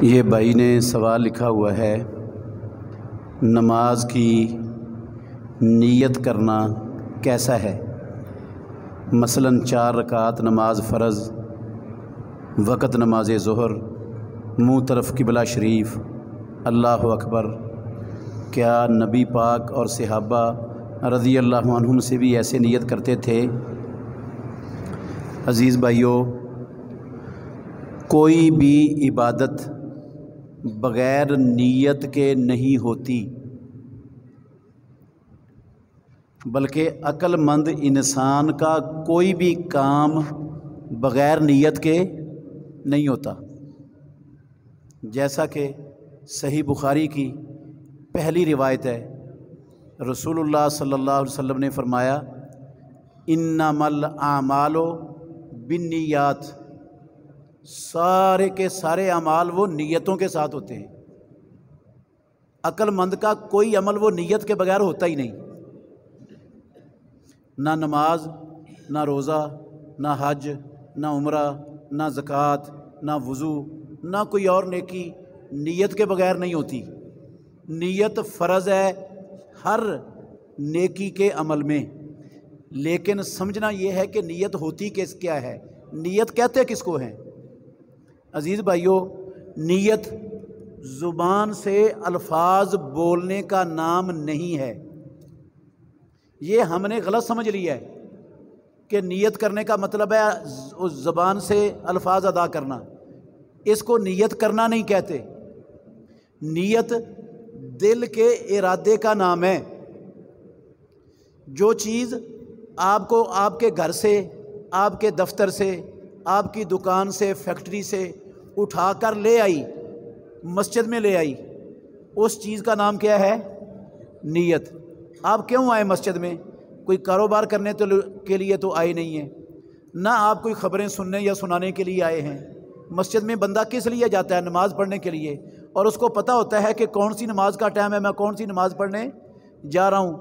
یہ بھائی نے سوال لکھا ہوا ہے، نماز کی نیت کرنا کیسا ہے؟ مثلاً 4 رکعت نماز فرض، وقت نماز ظہر، منہ طرف قبلہ شریف، اللہ اکبر، کیا نبی پاک اور صحابہ رضی اللہ عنہم سے بھی ایسے نیت کرتے تھے؟ عزیز بھائیو، کوئی بھی عبادت بغیر نیت کے نہیں ہوتی، بلکہ عقل مند انسان کا کوئی بھی کام بغیر نیت کے نہیں ہوتا۔ جیسا کہ صحیح بخاری کی پہلی روایت ہے، رسول اللہ صلی اللہ علیہ وسلم نے فرمایا، انما الاعمال بالنیات، سارے کے سارے اعمال وہ نیتوں کے ساتھ ہوتے ہیں۔ عقل مند کا کوئی عمل وہ نیت کے بغیر ہوتا ہی نہیں، نہ نماز، نہ روزہ، نہ حج، نہ عمرہ، نہ زکوٰۃ، نہ وضو، نہ کوئی اور نیکی نیت کے بغیر نہیں ہوتی۔ نیت فرض ہے ہر نیکی کے عمل میں، لیکن سمجھنا یہ ہے کہ نیت ہوتی کیا ہے، نیت کہتے کس کو ہیں؟ عزیز بھائیو، نیت زبان سے الفاظ بولنے کا نام نہیں ہے۔ یہ ہم نے غلط سمجھ لیا ہے کہ نیت کرنے کا مطلب ہے اس زبان سے الفاظ ادا کرنا، اس کو نیت کرنا نہیں کہتے۔ نیت دل کے ارادے کا نام ہے۔ جو چیز آپ کو آپ کے گھر سے، آپ کے دفتر سے، آپ کی دکان سے، فیکٹری سے اٹھا کر لے آئی، مسجد میں لے آئی، اس چیز کا نام کیا ہے؟ نیت۔ آپ کیوں آئے مسجد میں؟ کوئی کاروبار کرنے کے لیے تو آئے نہیں ہیں، نہ آپ کوئی خبریں سننے یا سنانے کے لیے آئے ہیں۔ مسجد میں بندہ کس لیے جاتا ہے؟ نماز پڑھنے کے لیے، اور اس کو پتہ ہوتا ہے کہ کون سی نماز کا ٹائم ہے، میں کون سی نماز پڑھنے جا رہا ہوں،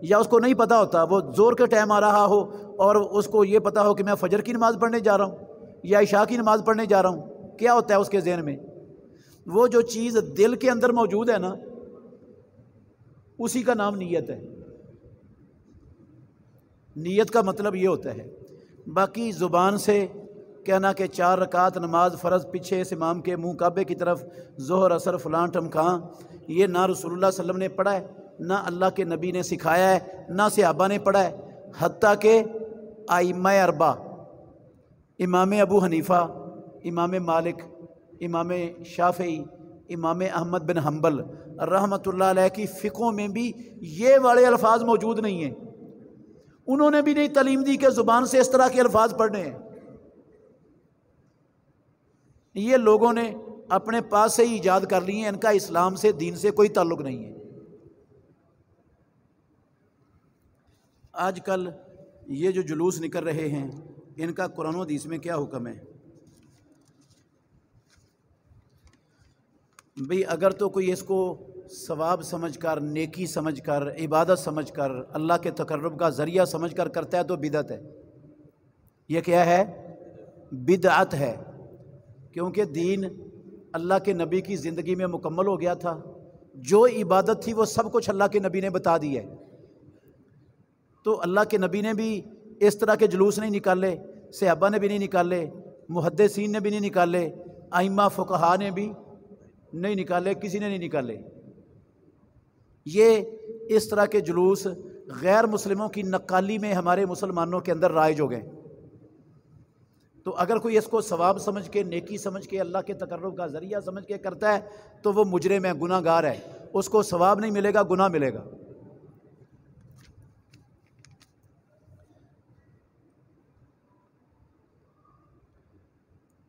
یا اس کو نہیں پتہ ہوتا، وہ زور کے ٹائم آ رہا ہو اور اس کو یہ پتہ ہو کہ میں فجر کی نماز پڑھنے جا رہا ہوں یا عشاء کی نماز پڑھنے جا رہا ہوں، کیا ہوتا ہے اس کے ذہن میں؟ وہ جو چیز دل کے اندر موجود ہے نا، اسی کا نام نیت ہے۔ نیت کا مطلب یہ ہوتا ہے۔ باقی زبان سے کہنا کہ 4 رکعت نماز فرض پیچھے اس امام کے منہ کعبے کی طرف، ظہر اثر فلاں ٹمکاں، یہ نہ رسول اللہ صلی اللہ علیہ وسلم نے پڑھا ہے، نہ اللہ کے نبی نے سکھایا ہے، نہ صحابہ نے پڑھا ہے۔ حتیٰ کہ ائمہ اربعہ، امام ابو حنیفہ، امام مالک، امام شافعی، امام احمد بن حنبل رحمۃ اللہ علیہ کی فقہوں میں بھی یہ والے الفاظ موجود نہیں ہیں۔ انہوں نے بھی نہیں تعلیم دی کہ زبان سے اس طرح کے الفاظ پڑھنے ہیں۔ یہ لوگوں نے اپنے پاس سے ہی ایجاد کر لی ہیں، ان کا اسلام سے، دین سے کوئی تعلق نہیں ہے۔ آج کل یہ جو جلوس نکل رہے ہیں، ان کا قرآن و حدیث میں کیا حکم ہے؟ بھئی اگر تو کوئی اس کو ثواب سمجھ کر، نیکی سمجھ کر، عبادت سمجھ کر، اللہ کے تقرب کا ذریعہ سمجھ کر کرتا ہے تو بدعت ہے۔ یہ کیا ہے؟ بدعت ہے، کیونکہ دین اللہ کے نبی کی زندگی میں مکمل ہو گیا تھا۔ جو عبادت تھی وہ سب کچھ اللہ کے نبی نے بتا دی ہے۔ تو اللہ کے نبی نے بھی اس طرح کے جلوس نہیں نکالے، صحابہ نے بھی نہیں نکالے، محدثین نے بھی نہیں نکالے، ائمہ فقہا نے بھی نہیں نکالے، کسی نے نہیں نکالے۔ یہ اس طرح کے جلوس غیر مسلموں کی نقالی میں ہمارے مسلمانوں کے اندر رائج ہو گئے۔ تو اگر کوئی اس کو ثواب سمجھ کے، نیکی سمجھ کے، اللہ کے تقرب کا ذریعہ سمجھ کے کرتا ہے تو وہ مجرم ہے، گناہ گار ہے، اس کو ثواب نہیں ملے گا، گناہ ملے گا۔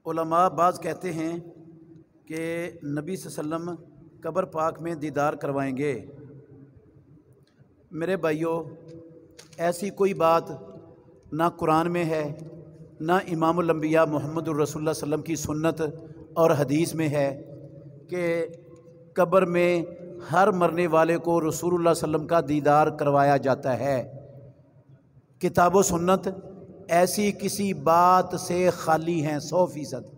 علماء بعض کہتے ہیں کہ نبی صلی اللہ علیہ وسلم قبر پاک میں دیدار کروائیں گے۔ میرے بھائیوں، ایسی کوئی بات نہ قرآن میں ہے، نہ امام الانبیاء محمد الرسول اللہ صلی اللہ علیہ وسلم کی سنت اور حدیث میں ہے کہ قبر میں ہر مرنے والے کو رسول اللہ صلی اللہ علیہ وسلم کا دیدار کروایا جاتا ہے۔ کتاب و سنت ایسی کسی بات سے خالی ہیں 100%۔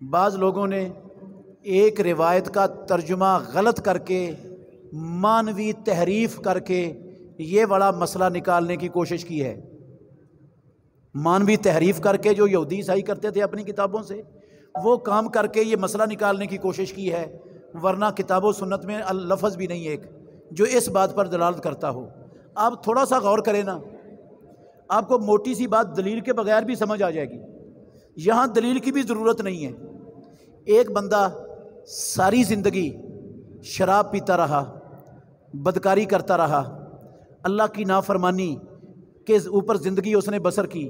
بعض لوگوں نے ایک روایت کا ترجمہ غلط کر کے مانوی تحریف کر کے یہ بڑا مسئلہ نکالنے کی کوشش کی ہے۔ مانوی تحریف کر کے جو یہودی عیسائی کرتے تھے اپنی کتابوں سے، وہ کام کر کے یہ مسئلہ نکالنے کی کوشش کی ہے، ورنہ کتاب و سنت میں لفظ بھی نہیں ایک جو اس بات پر دلالت کرتا ہو۔ آپ تھوڑا سا غور کریں نا، آپ کو موٹی سی بات دلیل کے بغیر بھی سمجھ آ جائے گی۔ یہاں دلیل کی بھی ضرورت نہیں ہے۔ ایک بندہ ساری زندگی شراب پیتا رہا، بدکاری کرتا رہا، اللہ کی نافرمانی کے اوپر زندگی اس نے بسر کی،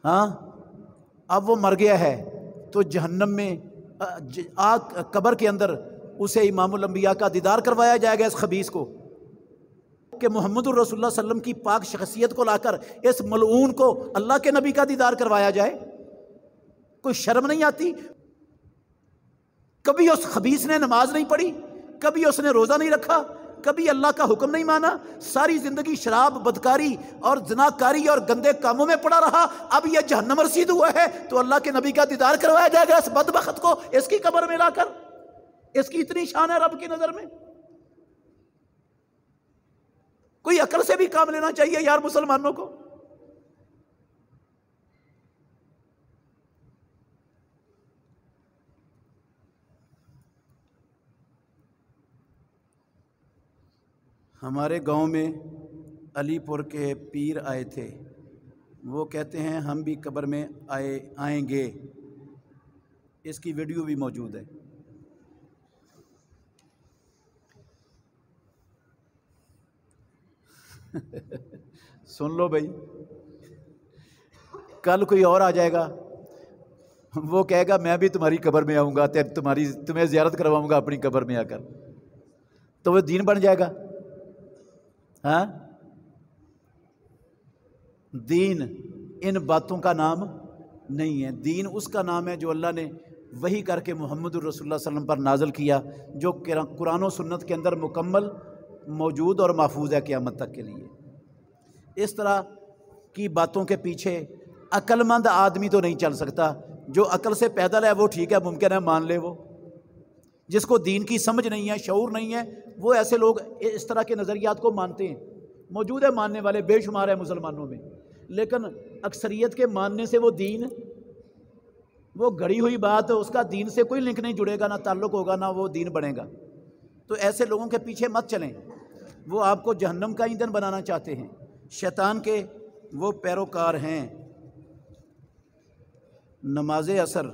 ہاں، اب وہ مر گیا ہے تو جہنم میں آگ قبر کے اندر اسے امام الانبیاء کا دیدار کروایا جائے گا اس خبیث کو، کہ محمد الرسول اللہ صلی اللہ علیہ وسلم کی پاک شخصیت کو لا کر اس ملعون کو اللہ کے نبی کا دیدار کروایا جائے؟ کوئی شرم نہیں آتی؟ کبھی اس خبیث نے نماز نہیں پڑھی، کبھی اس نے روزہ نہیں رکھا، کبھی اللہ کا حکم نہیں مانا، ساری زندگی شراب، بدکاری اور زناکاری اور گندے کاموں میں پڑا رہا، اب یہ جہنم رسید ہوا ہے تو اللہ کے نبی کا دیدار کروایا جائے گا اس بدبخت کو اس کی قبر میں لا کر؟ اس کی اتنی شان ہے رب کی نظر میں؟ کوئی عقل سے بھی کام لینا چاہیے یار مسلمانوں کو۔ ہمارے گاؤں میں علی پور کے پیر آئے تھے، وہ کہتے ہیں ہم بھی قبر میں آئیں گے، اس کی ویڈیو بھی موجود ہے۔ سن لو بھائی، کل کوئی اور آ جائے گا، وہ کہے گا میں بھی تمہاری قبر میں آؤں گا، تمہیں زیارت کرواؤں گا اپنی قبر میں آ کر، تو وہ دین بن جائے گا؟ ہاں، دین ان باتوں کا نام نہیں ہے۔ دین اس کا نام ہے جو اللہ نے وحی کر کے محمد الرسول اللہ صلی اللہ علیہ وسلم پر نازل کیا، جو قرآن و سنت کے اندر مکمل موجود اور محفوظ ہے قیامت تک کے لیے۔ اس طرح کی باتوں کے پیچھے عقل مند آدمی تو نہیں چل سکتا، جو عقل سے پیدل ہے وہ ٹھیک ہے، ممکن ہے مان لے، وہ جس کو دین کی سمجھ نہیں ہے، شعور نہیں ہے، وہ ایسے لوگ اس طرح کے نظریات کو مانتے ہیں۔ موجود ہے ماننے والے بے شمار ہیں مسلمانوں میں، لیکن اکثریت کے ماننے سے وہ دین، وہ گھڑی ہوئی بات، اس کا دین سے کوئی لنک نہیں جڑے گا، نہ تعلق ہوگا، نہ وہ دین بنے گا۔ تو ایسے لوگوں کے پیچھے مت چلیں، وہ آپ کو جہنم کا ایندھن بنانا چاہتے ہیں، شیطان کے وہ پیروکار ہیں۔ نماز عصر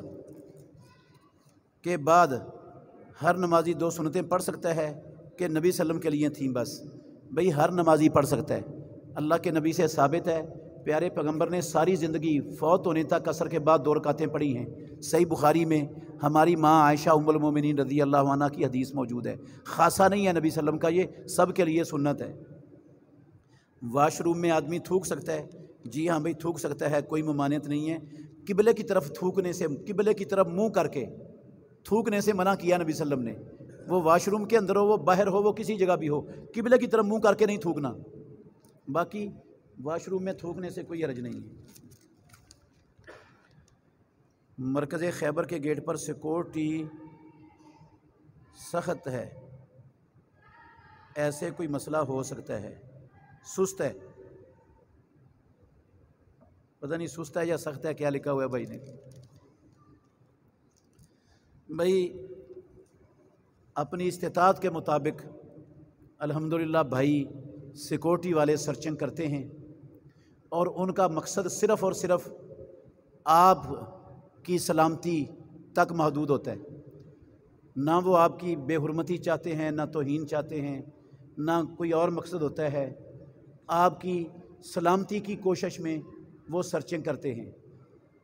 کے بعد ہر نمازی 2 سنتیں پڑھ سکتا ہے کہ نبی صلی اللہ علیہ وسلم کے لیے تھیں بس؟ بھئی ہر نمازی پڑھ سکتا ہے، اللہ کے نبی سے ثابت ہے، پیارے پیغمبر نے ساری زندگی فوت ہونے تک عصر کے بعد 2 رکعتیں پڑھی ہیں۔ صحیح بخاری میں ہماری ماں عائشہ ام المومنین رضی اللہ عنہ کی حدیث موجود ہے، خاصہ نہیں ہے نبی صلی اللہ علیہ وسلم کا، یہ سب کے لیے سنت ہے۔ واش روم میں آدمی تھوک سکتا ہے، جی ہاں بھئی تھوک سکتا ہے، کوئی ممانعت نہیں ہے۔ قبلے کی طرف تھوکنے سے، قبلے کی طرف منہ کر کے تھوکنے سے منع کیا نبی صلی اللہ علیہ وسلم نے، وہ واش روم کے اندر ہو، وہ باہر ہو، وہ کسی جگہ بھی ہو، قبلے کی طرف منہ کر کے نہیں تھوکنا۔ باقی واش روم میں تھوکنے سے کوئی حرج نہیں ہے۔ مرکز خیبر کے گیٹ پر سیکورٹی سخت ہے، ایسے کوئی مسئلہ ہو سکتا ہے؟ سست ہے، پتہ نہیں سست ہے یا سخت ہے، کیا لکھا ہوا ہے بھائی نے۔ بھائی اپنی استطاعت کے مطابق الحمدللہ بھائی سیکورٹی والے سرچنگ کرتے ہیں، اور ان کا مقصد صرف اور صرف آپ کی سلامتی تک محدود ہوتا ہے، نہ وہ آپ کی بے حرمتی چاہتے ہیں، نہ توہین چاہتے ہیں، نہ کوئی اور مقصد ہوتا ہے، آپ کی سلامتی کی کوشش میں وہ سرچنگ کرتے ہیں۔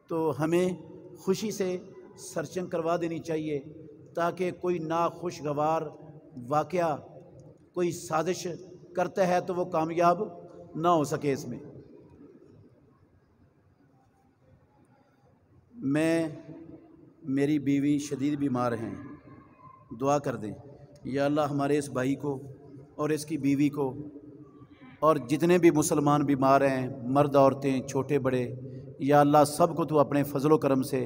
تو ہمیں خوشی سے سرچنگ کروا دینی چاہیے، تاکہ کوئی ناخوشگوار واقعہ، کوئی سازش کرتا ہے تو وہ کامیاب نہ ہو سکے اس میں۔ میری بیوی شدید بیمار ہیں، دعا کر دیں۔ یا اللہ ہمارے اس بھائی کو اور اس کی بیوی کو اور جتنے بھی مسلمان بیمار ہیں، مرد عورتیں چھوٹے بڑے، یا اللہ سب کو تو اپنے فضل و کرم سے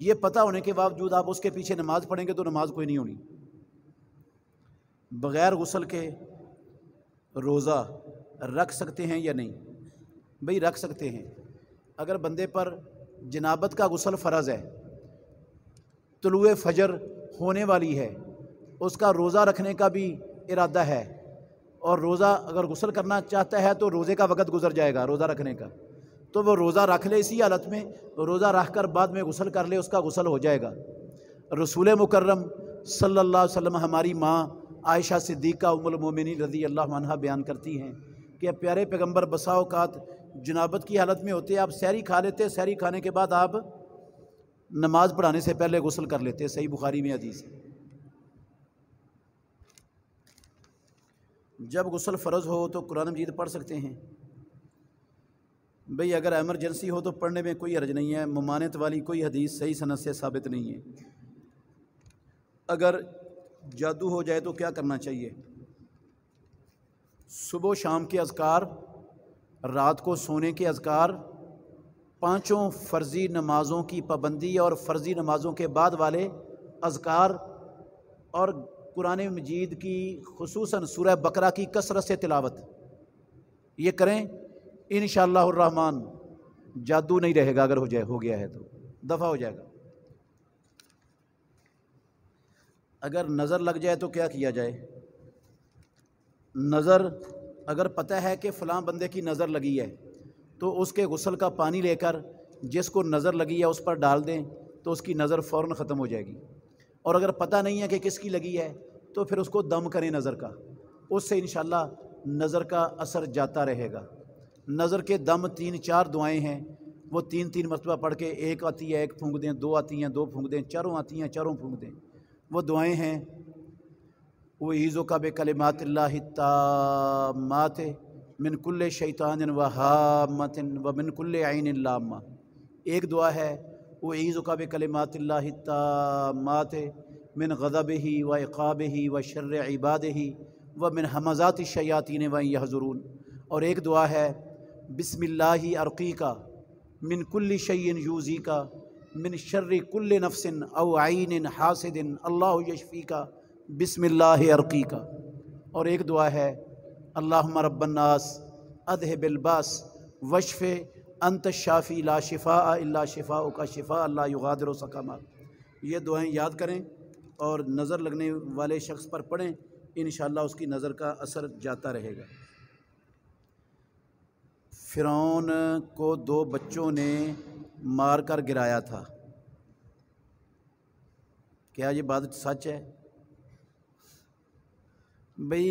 یہ پتہ ہونے کے باوجود آپ اس کے پیچھے نماز پڑھیں گے تو نماز کوئی نہیں ہونی۔ بغیر غسل کے روزہ رکھ سکتے ہیں یا نہیں؟ بھئی رکھ سکتے ہیں۔ اگر بندے پر جنابت کا غسل فرض ہے، طلوع فجر ہونے والی ہے، اس کا روزہ رکھنے کا بھی ارادہ ہے، اور روزہ اگر غسل کرنا چاہتا ہے تو روزے کا وقت گزر جائے گا روزہ رکھنے کا، تو وہ روزہ رکھ لے، اسی حالت میں روزہ رکھ کر بعد میں غسل کر لے، اس کا غسل ہو جائے گا۔ رسول مکرم صلی اللہ علیہ وسلم ہماری ماں عائشہ صدیقہ ام المومنین رضی اللہ عنہا بیان کرتی ہیں کہ پیارے پیغمبر بسا اوقات جنابت کی حالت میں ہوتے، آپ سحری کھا لیتے، سحری کھانے کے بعد آپ نماز پڑھانے سے پہلے غسل کر لیتے، صحیح بخاری میں حدیث ہے۔ جب غسل فرض ہو تو قرآن مجید پڑھ سکتے ہیں۔ بھئی اگر ایمرجنسی ہو تو پڑھنے میں کوئی حرج نہیں ہے، ممانعت والی کوئی حدیث صحیح سند سے ثابت نہیں ہے۔ اگر جادو ہو جائے تو کیا کرنا چاہیے؟ صبح و شام کے اذکار، رات کو سونے کے اذکار، پانچوں فرضی نمازوں کی پابندی اور فرضی نمازوں کے بعد والے اذکار، اور قرآن مجید کی خصوصاً سورہ بقرہ کی کثرت سے تلاوت، یہ کریں انشاءاللہ الرحمن جادو نہیں رہے گا۔ اگر ہو گیا ہے تو دفع ہو جائے گا۔ اگر نظر لگ جائے تو کیا کیا جائے؟ نظر اگر پتہ ہے کہ فلاں بندے کی نظر لگی ہے تو اس کے غسل کا پانی لے کر جس کو نظر لگی ہے اس پر ڈال دیں تو اس کی نظر فوراً ختم ہو جائے گی۔ اور اگر پتہ نہیں ہے کہ کس کی لگی ہے تو پھر اس کو دم کریں نظر کا، اس سے انشاءاللہ نظر کا اثر جاتا رہے گا۔ نظر کے دم 3-4 دعائیں ہیں، وہ 3 مرتبہ پڑھ کے، ایک آتی ہے ایک پھونک دیں، 2 آتی ہیں 2 پھونک دیں، 4 آتی ہیں 4 پھونک دیں۔ وہ دعائیں ہیں وَإِعِيذُكَ بِكَلِمَاتِ اللَّهِ التَّامَّاتِ مِنْ كُلِّ شَيْطَانٍ وَهَامَّةٍ وَمِنْ كُلِّ عَيْنٍ لَامَّةٍ۔ ایک دعا ہے وَإِعِيذُكَ بِكَلِمَاتِ اللَّهِ التَّامَّاتِ مِنْ غَضَبِهِ وَعِقَابِهِ وَشَرِّ عِبَادِهِ وَمِنْ هَمَزَاتِ الشَّيَاطِينِ وَأَنْ يَحْضُرُونِ۔ اور ایک دعا ہے بسم اللہ ارقیکَ من کل شیء یؤذیکَ من شر کل نفس او عین حاسد اللہ یشفیکَ بسم اللہ ارقیکَ۔ اور ایک دعا ہے اللہم رب الناس اذھب الباس واشف انت الشافی لا شفاء الا شفاؤک شفاء لا یغادر سقما۔ یہ دعائیں یاد کریں اور نظر لگنے والے شخص پر پڑھیں، انشاءاللہ اس کی نظر کا اثر جاتا رہے گا۔ فرعون کو 2 بچوں نے مار کر گرایا تھا، کیا یہ بات سچ ہے؟ بھئی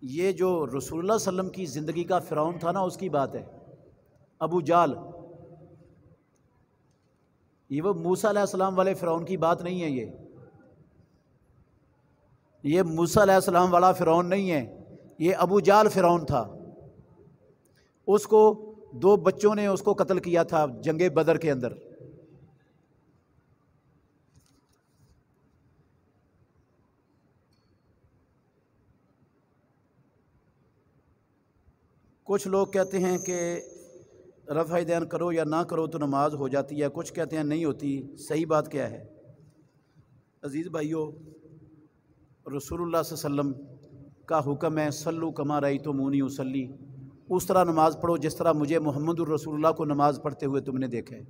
یہ جو رسول اللہ صلی اللہ علیہ وسلم کی زندگی کا فرعون تھا نا، اس کی بات ہے، ابو جال۔ یہ وہ موسیٰ علیہ السلام والے فرعون کی بات نہیں ہے، یہ موسیٰ علیہ السلام والا فرعون نہیں ہے، یہ ابو جال فرعون تھا۔ اس کو 2 بچوں نے اس کو قتل کیا تھا جنگ بدر کے اندر۔ کچھ لوگ کہتے ہیں کہ رفع دین کرو یا نہ کرو تو نماز ہو جاتی ہے، کچھ کہتے ہیں نہیں ہوتی، صحیح بات کیا ہے؟ عزیز بھائیو، رسول اللہ صلی اللہ علیہ وسلم کا حکم ہے صلو کما رأیتمونی اصلی، اس طرح نماز پڑھو جس طرح مجھے محمد الرسول اللہ کو نماز پڑھتے ہوئے تم نے دیکھا ہے۔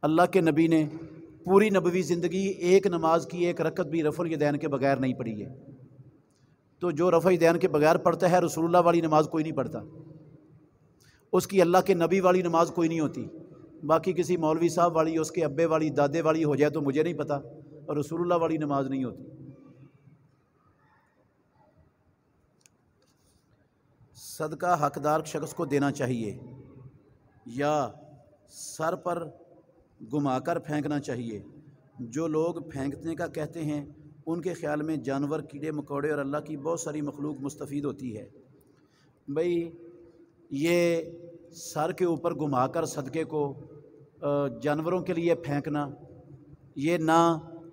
اللہ کے نبی نے پوری نبوی زندگی ایک نماز کی 1 رکعت بھی رفع الیدین کے بغیر نہیں پڑھی ہے، تو جو رفع الیدین کے بغیر پڑھتا ہے رسول اللہ والی نماز کوئی نہیں پڑھتا، اس کی اللہ کے نبی والی نماز کوئی نہیں ہوتی۔ باقی کسی مولوی صاحب والی، اس کے ابے والی، دادے والی ہو جائے تو مجھے نہیں پتہ، اور رسول اللہ والی نماز نہیں ہوتی۔ صدقہ حقدار شخص کو دینا چاہیے یا سر پر گھما کر پھینکنا چاہیے؟ جو لوگ پھینکنے کا کہتے ہیں ان کے خیال میں جانور، کیڑے مکوڑے اور اللہ کی بہت ساری مخلوق مستفید ہوتی ہے۔ بھئی یہ سر کے اوپر گھما کر صدقے کو جانوروں کے لیے پھینکنا، یہ نہ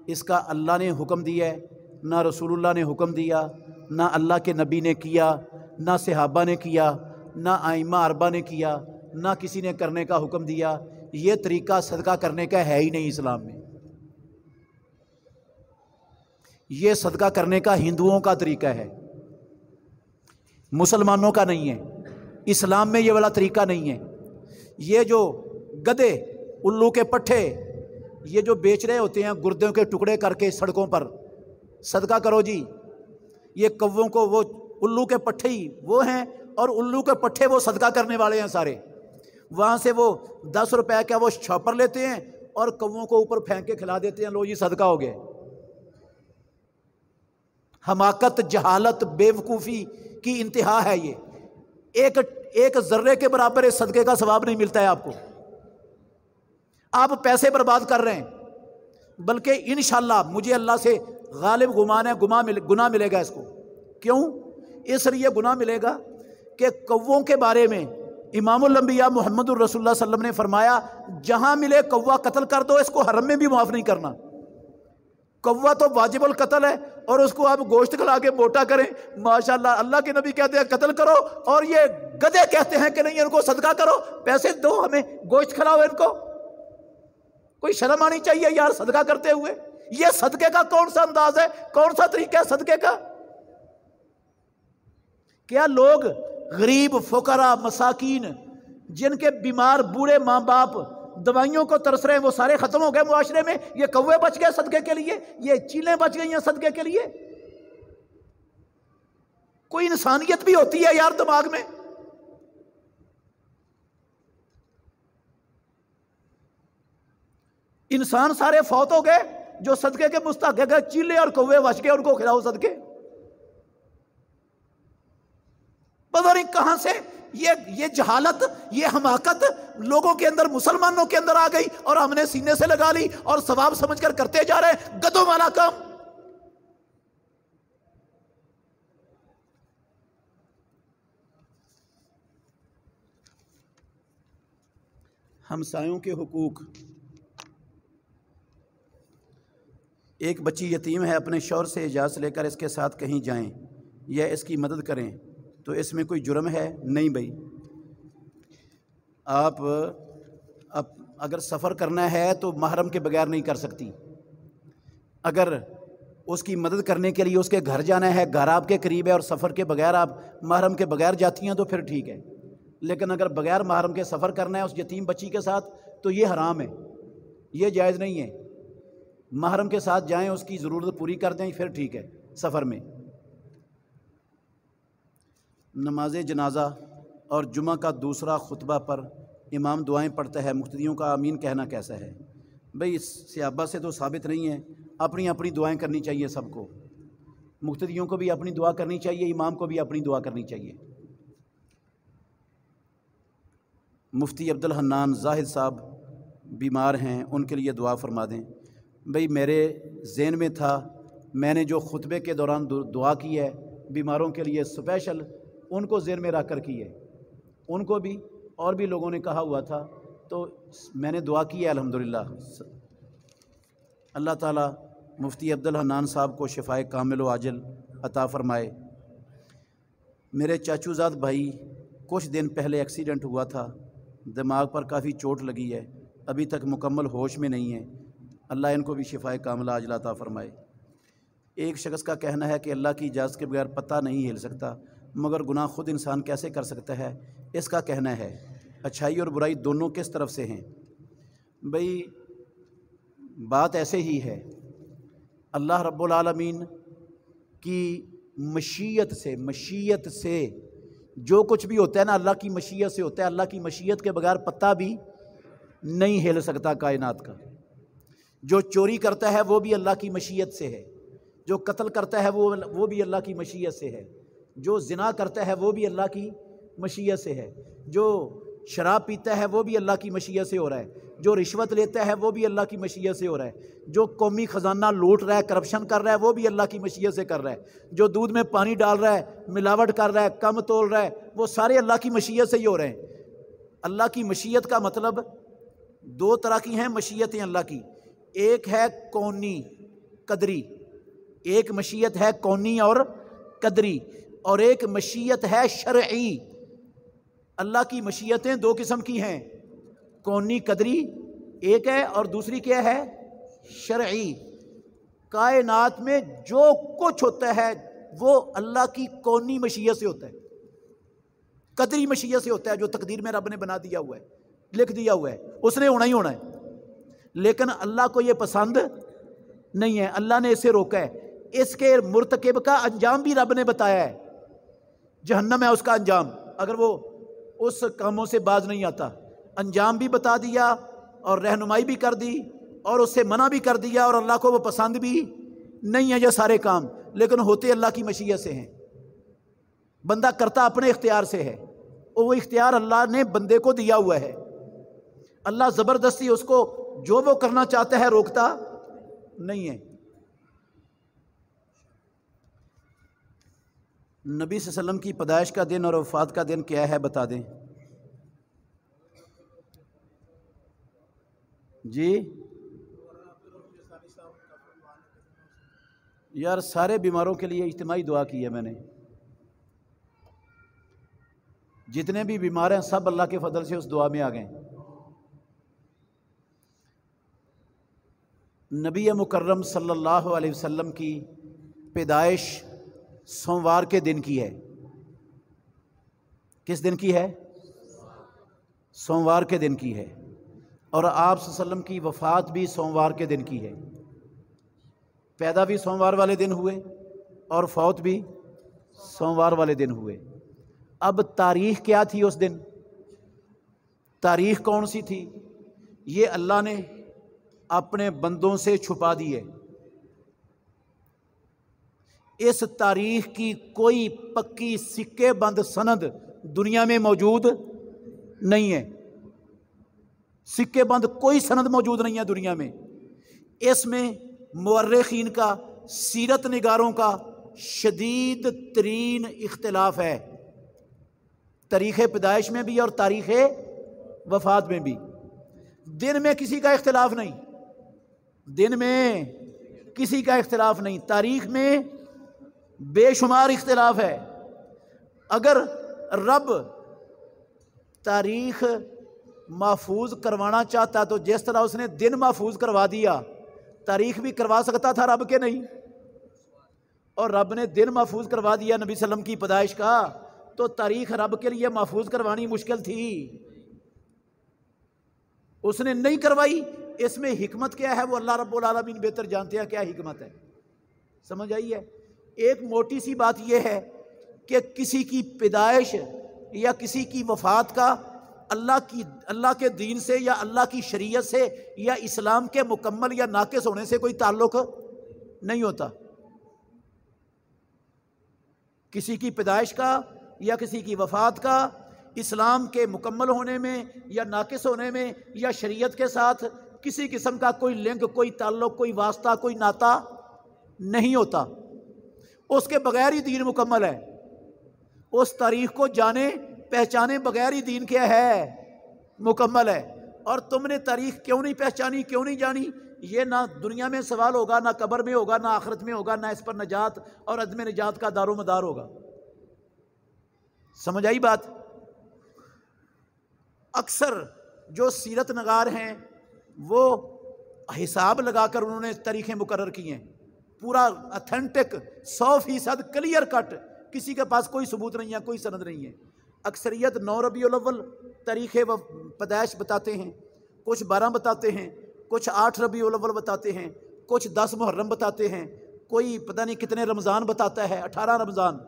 اس کا اللہ نے حکم دیا ہے، نہ رسول اللہ نے حکم دیا، نہ اللہ کے نبی نے کیا، نہ صحابہ نے کیا، نہ ائمہ 4 نے کیا، نہ کسی نے کرنے کا حکم دیا۔ یہ طریقہ صدقہ کرنے کا ہے ہی نہیں اسلام میں. یہ صدقہ کرنے کا ہندوؤں کا طریقہ ہے، مسلمانوں کا نہیں ہے. اسلام میں یہ والا طریقہ نہیں ہے. یہ جو گدے، الو کے پٹھے، یہ جو بیچ رہے ہوتے ہیں گردوں کے ٹکڑے کر کے سڑکوں پر، صدقہ کرو جی، یہ کووں کو وہ الو کے پٹھے ہی وہ ہیں، اور الو کے پٹھے وہ صدقہ کرنے والے ہیں سارے. وہاں سے وہ 10 روپے کا وہ چھاپر لیتے ہیں اور کووں کو اوپر پھینک کے کھلا دیتے ہیں، لو یہ صدقہ ہو گئے. حماقت، جہالت، بے وقوفی کی انتہا ہے. یہ ایک ذرے کے برابر اس صدقے کا ثواب نہیں ملتا ہے آپ کو. آپ پیسے برباد کر رہے ہیں، بلکہ انشاءاللہ مجھے اللہ سے غالب گمان ہے گناہ ملے گا اس کو. کیوں؟ اس لیے گناہ ملے گا کہ کووں کے بارے میں امام الانبیاء محمد الرسول اللہ صلی اللہ علیہ وسلم نے فرمایا جہاں ملے کوا قتل کر دو، اس کو حرم میں بھی معاف نہیں کرنا. کوا تو واجب القتل ہے اور اس کو آپ گوشت کھلا کے موٹا کریں، ماشاءاللہ. اللہ کے نبی کہتے ہیں قتل کرو، اور یہ گدھے کہتے ہیں کہ نہیں ان کو صدقہ کرو، پیسے دو ہمیں، گوشت کھلاؤ ان کو. کوئی شرم آنی چاہیے یار صدقہ کرتے ہوئے. یہ صدقے کا کون سا انداز ہے، کون سا طریقہ ہے صدقے کا؟ کیا لوگ غریب، فقراء، مساکین، جن کے بیمار بوڑھے ماں باپ دوائیوں کو ترس رہے ہیں، وہ سارے ختم ہو گئے معاشرے میں؟ یہ کوے بچ گئے صدقے کے لیے، یہ چیلیں بچ گئی ہیں صدقے کے لیے. کوئی انسانیت بھی ہوتی ہے یار دماغ میں. انسان سارے فوت ہو گئے جو صدقے کے مستحق ہے، چیلے اور کوے بچ گئے، ان کو کھلاؤ صدقے. پتہ نہیں کہاں سے یہ جہالت، یہ حماقت لوگوں کے اندر، مسلمانوں کے اندر آ گئی، اور ہم نے سینے سے لگا لی اور ثواب سمجھ کر کرتے جا رہے ہیں. گدوں والا کام. ہمسایوں کے حقوق. ایک بچی یتیم ہے، اپنے شوہر سے اجازت لے کر اس کے ساتھ کہیں جائیں یا اس کی مدد کریں تو اس میں کوئی جرم ہے؟ نہیں بھائی. آپ اگر سفر کرنا ہے تو محرم کے بغیر نہیں کر سکتی. اگر اس کی مدد کرنے کے لیے اس کے گھر جانا ہے، گھر آپ کے قریب ہے، اور سفر کے بغیر آپ محرم کے بغیر جاتی ہیں تو پھر ٹھیک ہے. لیکن اگر بغیر محرم کے سفر کرنا ہے اس یتیم بچی کے ساتھ تو یہ حرام ہے، یہ جائز نہیں ہے. محرم کے ساتھ جائیں، اس کی ضرورت پوری کر دیں، پھر ٹھیک ہے سفر میں. نماز جنازہ اور جمعہ کا دوسرا خطبہ پر امام دعائیں پڑھتا ہے، مقتدیوں کا آمین کہنا کیسا ہے؟ بھئی صحابہ سے تو ثابت نہیں ہے، اپنی اپنی دعائیں کرنی چاہیے سب کو. مقتدیوں کو بھی اپنی دعا کرنی چاہیے، امام کو بھی اپنی دعا کرنی چاہیے. مفتی عبدالحنان زاہد صاحب بیمار ہیں، ان کے لیے دعا فرما دیں. بھئی میرے ذہن میں تھا، میں نے جو خطبے کے دوران دعا کی ہے بیماروں کے لیے اسپیشل، ان کو ذہن میں رکھ کر کی ہے. ان کو بھی اور بھی لوگوں نے کہا ہوا تھا تو میں نے دعا کی ہے الحمدللہ. اللہ تعالیٰ مفتی عبدالحنان صاحب کو شفائے کامل و عاجل عطا فرمائے. میرے چاچو زاد بھائی کچھ دن پہلے ایکسیڈنٹ ہوا تھا، دماغ پر کافی چوٹ لگی ہے، ابھی تک مکمل ہوش میں نہیں ہے. اللہ ان کو بھی شفائے کاملہ عاجلہ عطا فرمائے. ایک شخص کا کہنا ہے کہ اللہ کی اجازت کے بغیر پتہ نہیں ہل سکتا، مگر گناہ خود انسان کیسے کر سکتا ہے؟ اس کا کہنا ہے اچھائی اور برائی دونوں کس طرف سے ہیں؟ بھئی بات ایسے ہی ہے، اللہ رب العالمین کی مشیت سے جو کچھ بھی ہوتا ہے نا، اللہ کی مشیت سے ہوتا ہے. اللہ کی مشیت کے بغیر پتہ بھی نہیں ہل سکتا کائنات کا. جو چوری کرتا ہے وہ بھی اللہ کی مشیت سے ہے، جو قتل کرتا ہے وہ بھی اللہ کی مشیت سے ہے، جو زنا کرتا ہے وہ بھی اللہ کی مشیت سے ہے، جو شراب پیتا ہے وہ بھی اللہ کی مشیت سے ہو رہا ہے، جو رشوت لیتا ہے وہ بھی اللہ کی مشیت سے ہو رہا ہے، جو قومی خزانہ لوٹ رہا ہے، کرپشن کر رہا ہے، وہ بھی اللہ کی مشیت سے کر رہا ہے، جو دودھ میں پانی ڈال رہا ہے، ملاوٹ کر رہا ہے، کم تول رہا ہے، وہ سارے اللہ کی مشیت سے ہی ہو رہے ہیں. اللہ کی مشیت کا مطلب دو طرح کی ہیں مشیتیں اللہ کی. ایک ہے کونی قدری، ایک مشیت ہے کونی اور قدری، اور ایک مشیت ہے شرعی. اللہ کی مشیتیں دو قسم کی ہیں. کونی قدری ایک ہے اور دوسری کیا ہے؟ شرعی۔ کائنات میں جو کچھ ہوتا ہے وہ اللہ کی کونی مشیت سے ہوتا ہے، قدری مشیت سے ہوتا ہے، جو تقدیر میں رب نے بنا دیا ہوا ہے، لکھ دیا ہوا ہے، اس نے ہونا ہی ہونا ہے۔ لیکن اللہ کو یہ پسند نہیں ہے، اللہ نے اسے روکا ہے۔ اس کے مرتکب کا انجام بھی رب نے بتایا ہے، جہنم ہے اس کا انجام، اگر وہ اس کاموں سے باز نہیں آتا۔ انجام بھی بتا دیا اور رہنمائی بھی کر دی اور اس سے منع بھی کر دیا، اور اللہ کو وہ پسند بھی نہیں ہے یہ سارے کام، لیکن ہوتے اللہ کی مشیت سے ہیں۔ بندہ کرتا اپنے اختیار سے ہے، اور وہ اختیار اللہ نے بندے کو دیا ہوا ہے۔ اللہ زبردستی اس کو جو وہ کرنا چاہتا ہے روکتا نہیں ہے۔ نبی صلی اللہ علیہ وسلم کی پیدائش کا دن اور وفات کا دن کیا ہے بتا دیں جی۔ یار سارے بیماروں کے لیے اجتماعی دعا کی ہے میں نے، جتنے بھی بیمار ہیں سب اللہ کے فضل سے اس دعا میں آ گئے۔ نبی مکرم صلی اللہ علیہ وسلم کی پیدائش سوموار کے دن کی ہے۔ کس دن کی ہے؟ سوموار کے دن کی ہے۔ اور آپ صلی اللہ علیہ وسلم کی وفات بھی سوموار کے دن کی ہے۔ پیدا بھی سوموار والے دن ہوئے اور فوت بھی سوموار والے دن ہوئے۔ اب تاریخ کیا تھی اس دن؟ تاریخ کون سی تھی؟ یہ اللہ نے اپنے بندوں سے چھپا دی ہے۔ اس تاریخ کی کوئی پکی سکے بند سند دنیا میں موجود نہیں ہے، سکے بند کوئی سند موجود نہیں ہے دنیا میں۔ اس میں مورخین کا، سیرت نگاروں کا شدید ترین اختلاف ہے، تاریخ پیدائش میں بھی اور تاریخ وفات میں بھی۔ دن میں کسی کا اختلاف نہیں، دن میں کسی کا اختلاف نہیں، تاریخ میں بے شمار اختلاف ہے۔ اگر رب تاریخ محفوظ کروانا چاہتا تو جس طرح اس نے دن محفوظ کروا دیا، تاریخ بھی کروا سکتا تھا رب کے نہیں؟ اور رب نے دن محفوظ کروا دیا نبی صلی اللہ علیہ وسلم کی پیدائش کا، تو تاریخ رب کے لیے محفوظ کروانی مشکل تھی، اس نے نہیں کروائی۔ اس میں حکمت کیا ہے وہ اللہ رب العالمین بہتر جانتے ہیں کیا حکمت ہے، سمجھ آئی ہے؟ ایک موٹی سی بات یہ ہے کہ کسی کی پیدائش یا کسی کی وفات کا اللہ کے دین سے یا اللہ کی شریعت سے یا اسلام کے مکمل یا ناقص ہونے سے کوئی تعلق نہیں ہوتا۔ کسی کی پیدائش کا یا کسی کی وفات کا اسلام کے مکمل ہونے میں یا ناقص ہونے میں یا شریعت کے ساتھ کسی قسم کا کوئی لنک، کوئی تعلق، کوئی واسطہ، کوئی ناتا نہیں ہوتا، اس کے بغیر ہی دین مکمل ہے۔ اس تاریخ کو جانے پہچانے بغیر ہی دین کیا ہے؟ مکمل ہے۔ اور تم نے تاریخ کیوں نہیں پہچانی، کیوں نہیں جانی، یہ نہ دنیا میں سوال ہوگا، نہ قبر میں ہوگا، نہ آخرت میں ہوگا، نہ اس پر نجات اور عدم نجات کا دار و مدار ہوگا۔ سمجھ آئی بات؟ اکثر جو سیرت نگار ہیں وہ حساب لگا کر انہوں نے تاریخیں مقرر کی ہیں، پورا اتھینٹک 100% کلیئر کٹ، کسی کے پاس کوئی ثبوت نہیں ہے، کوئی سند نہیں ہے۔ اکثریت 9 ربیع الاول تاریخ پیدائش بتاتے ہیں، کچھ 12 بتاتے ہیں، کچھ 8 ربیع الاول بتاتے ہیں، کچھ 10 محرم بتاتے ہیں، کوئی پتہ نہیں کتنے رمضان بتاتا ہے، 18 رمضان،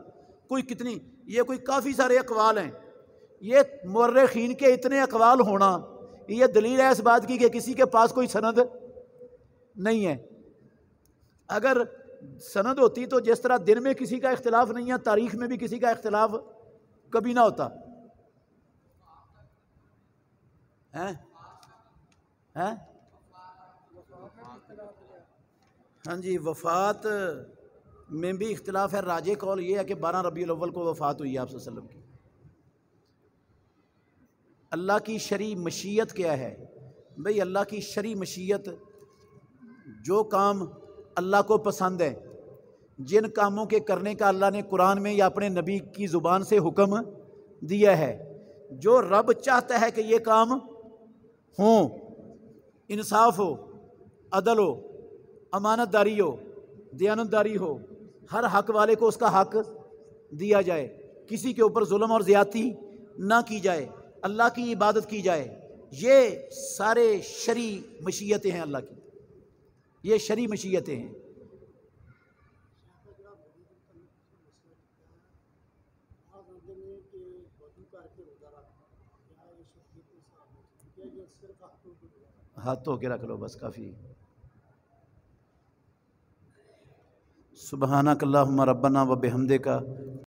کوئی کتنی، یہ کوئی کافی سارے اقوال ہیں۔ یہ مورخین کے اتنے اقوال ہونا یہ دلیل ہے اس بات کی کہ کسی کے پاس کوئی سند نہیں ہے۔ اگر سند ہوتی تو جس طرح دن میں کسی کا اختلاف نہیں ہے، تاریخ میں بھی کسی کا اختلاف کبھی نہ ہوتا۔ ہاں جی، وفات میں بھی اختلاف ہے۔ راجح قول یہ ہے کہ 12 ربیع الاول کو وفات ہوئی ہے آپ صلی اللہ علیہ وسلم کی۔ اللہ کی شرعی مشیت کیا ہے؟ بھئی اللہ کی شرعی مشیت جو کام اللہ کو پسند ہے، جن کاموں کے کرنے کا اللہ نے قرآن میں یا اپنے نبی کی زبان سے حکم دیا ہے، جو رب چاہتا ہے کہ یہ کام ہوں، انصاف ہو، عدل ہو، امانت داری ہو، دیانت داری ہو، ہر حق والے کو اس کا حق دیا جائے، کسی کے اوپر ظلم اور زیادتی نہ کی جائے، اللہ کی عبادت کی جائے، یہ سارے شرعی مشیتیں ہیں اللہ کی، یہ شرعی مشیتیں ہیں۔ ہاتھ دھو کے رکھ لو، بس کافی۔ سبحانک اللہم ربنا و بحمدک